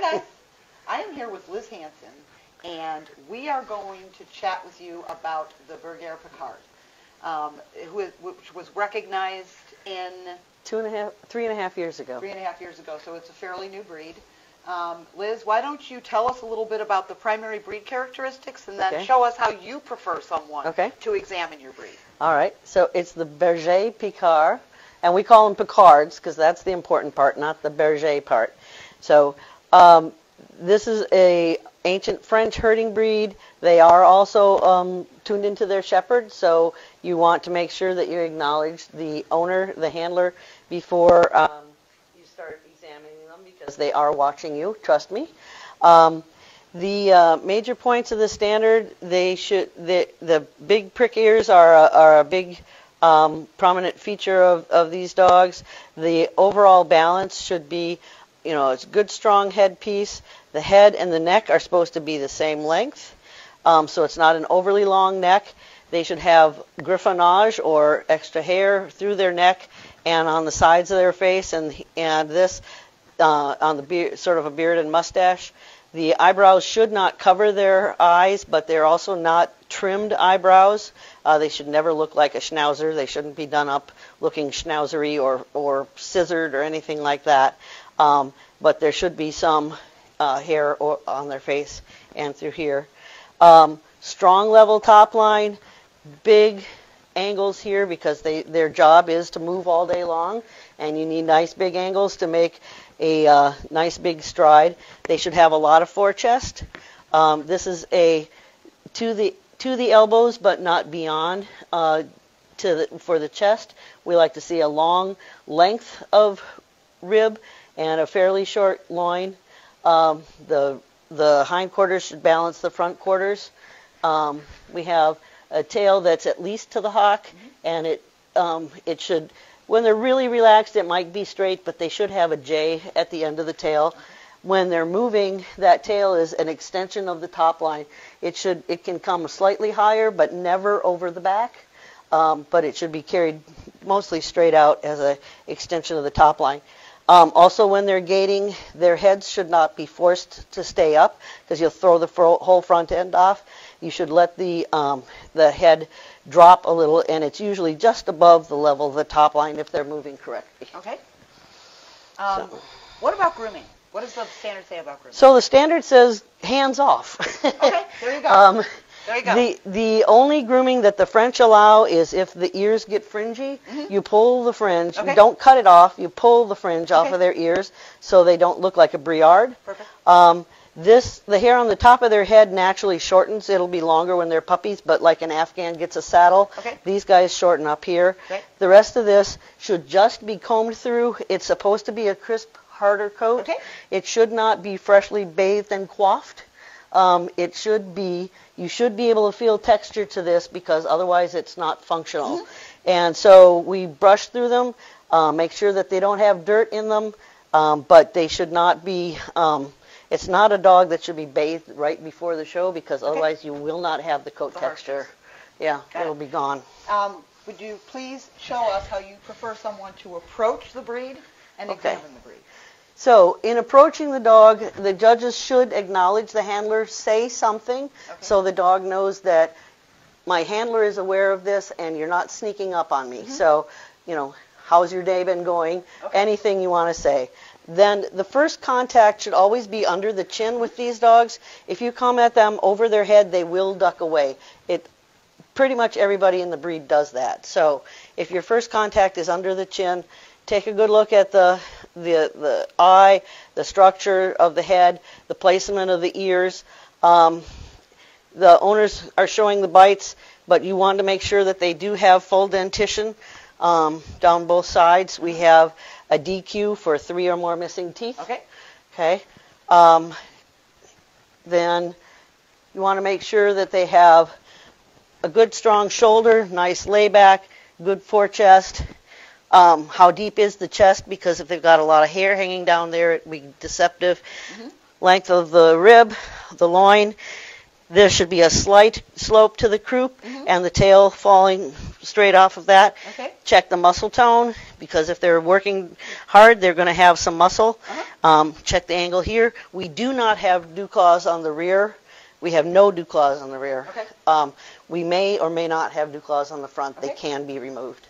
Hi guys, I am here with Liz Hansen, and we are going to chat with you about the Berger Picard, which was recognized in 3.5 years ago. 3.5 years ago, so it's a fairly new breed. Liz, why don't you tell us a little bit about the primary breed characteristics, and then show us how you prefer someone to examine your breed. All right, so it's the Berger Picard, and we call them Picards because that's the important part, not the Berger part. So this is a ancient French herding breed. They are also tuned into their shepherd, so you want to make sure that you acknowledge the owner, the handler, before you start examining them because they are watching you, trust me. The major points of the standard, the big prick ears are a big prominent feature of these dogs. The overall balance should be, it's a good strong head piece. The head and the neck are supposed to be the same length, so it's not an overly long neck. They should have griffonnage or extra hair through their neck and on the sides of their face, and this on the beard, sort of a beard and mustache. The eyebrows should not cover their eyes, but they're also not trimmed eyebrows. They should never look like a schnauzer. They shouldn't be done up looking schnauzery or scissored or anything like that. But there should be some hair on their face and through here. Strong level top line, big angles here because their job is to move all day long, and you need nice big angles to make a nice big stride. They should have a lot of forechest. This is to the elbows, but not beyond for the chest. We like to see a long length of rib and a fairly short loin. The hindquarters should balance the front quarters. We have a tail that's at least to the hock, and it should, when they're really relaxed, it might be straight, but they should have a J at the end of the tail. When they're moving, that tail is an extension of the top line. It can come slightly higher, but never over the back. But it should be carried mostly straight out as an extension of the top line. Also, when they're gaiting, their heads should not be forced to stay up because you'll throw the whole front end off. You should let the head drop a little, and it's usually just above the level of the top line if they're moving correctly. Okay. What about grooming? What does the standard say about grooming? So the standard says hands off. Okay, there you go. There you go. The only grooming that the French allow is if the ears get fringy, you pull the fringe. You don't cut it off. You pull the fringe off of their ears so they don't look like a briard. Perfect. The hair on the top of their head naturally shortens. It'll be longer when they're puppies, but like an Afghan gets a saddle, these guys shorten up here. The rest of this should just be combed through. It's supposed to be a crisp, harder coat. It should not be freshly bathed and coiffed. You should be able to feel texture to this because otherwise it's not functional. And so we brush through them, make sure that they don't have dirt in them, but they should not be, it's not a dog that should be bathed right before the show because otherwise you will not have the coat texture. Yeah, it'll be gone. Would you please show us how you prefer someone to approach the breed and examine the breed? So in approaching the dog, the judges should acknowledge the handler, say something, so the dog knows that my handler is aware of this and you're not sneaking up on me. So, how's your day been going? Anything you want to say. Then the first contact should always be under the chin with these dogs. If you come at them over their head, they will duck away. Pretty much everybody in the breed does that. So if your first contact is under the chin, take a good look at the eye, the structure of the head, the placement of the ears. The owners are showing the bites, but you want to make sure that they do have full dentition down both sides. We have a DQ for 3 or more missing teeth. Okay. Then you want to make sure that they have a good strong shoulder, nice layback, good forechest. How deep is the chest? Because if they've got a lot of hair hanging down there, it would be deceptive. Length of the rib, the loin. There should be a slight slope to the croup and the tail falling straight off of that. check the muscle tone, because if they're working hard, they're going to have some muscle. Check the angle here. We do not have dew claws on the rear. We have no dew claws on the rear. Okay. We may or may not have dew claws on the front. Okay. They can be removed.